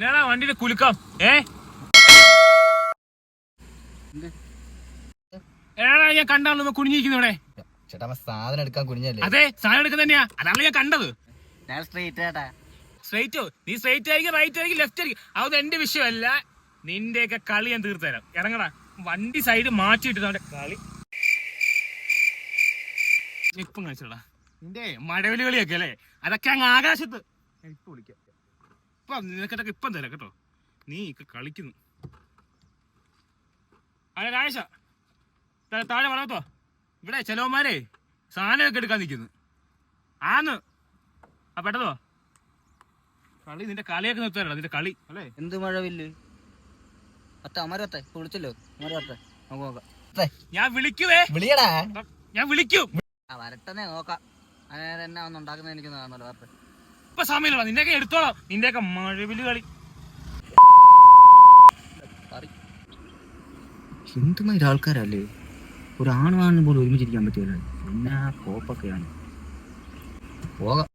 ഞാനാ വണ്ടിയുടെ കുലുക്കം ഞാൻ കണ്ടാണല്ലോ കുനിഞ്ഞിരിക്കുന്നു ഇവിടെ. ചേട്ടാ സാധനം എടുക്കാൻ കുനിഞ്ഞല്ലേ? അതെ, സാധനം എടുക്കാൻ തന്നെയാ. അതാണ് ഞാൻ കണ്ടത്. സ്ട്രൈറ്റോ? നീ സ്ട്രൈറ്റ് ആയിരിക്കും, റൈറ്റ് ആയിരിക്കും, ലെഫ്റ്റ് ആയിരിക്കും, അതൊന്നും എന്റെ വിഷയമല്ല. നിന്റെയൊക്കെ കളി ഞാൻ തീർത്തുതരാം. ഇറങ്ങടാ, വണ്ടി സൈഡ് മാറ്റിയിട്ട് അവന്റെ കളി ഇപ്പം കഴിച്ചോടാ. നിന്റെ മഴവില് കളിയൊക്കെ അല്ലേ, അതൊക്കെ അങ്ങ് ആകാശത്ത്. ഇപ്പൊ വിളിക്കാം, ഇപ്പൊ നിനക്കൊക്കെ ഇപ്പം തരാം കേട്ടോ. നീ ഒക്കെ കളിക്കുന്നു. അതെ രാജേഷ, താഴെ വളർത്തോ. ഇവിടെ ചിലവന്മാരെ സാധനമൊക്കെ എടുക്കാൻ നിൽക്കുന്നു. ആന്ന് ആ പെട്ടതോ കളി. നിന്റെ കളിയൊക്കെ നിർത്താനോ നിന്റെ കളി അല്ലേ? എന്ത് മഴവില്ല് അമരത്തെ വിളിച്ചല്ലോ. ഞാൻ വിളിക്കുവേ, വിളിയടാ, ഞാൻ വിളിക്കും. വരട്ടെന്നെ നോക്കാം. എന്നാ ഒന്ന് ഉണ്ടാക്കുന്ന എനിക്ക് വരട്ടെ. ഇപ്പൊ സമയമില്ല, നിന്റെയൊക്കെ എടുത്തോളാം. നിന്റെയൊക്കെ മഴവില് കളി. എന്തുമാതിരി ആൾക്കാരല്ലേ, ഒരു ആണും പോലും ഒരുമിച്ചിരിക്കാൻ പറ്റില്ല. എന്നാ കോപ്പൊക്കെയാണ്. പോകാം.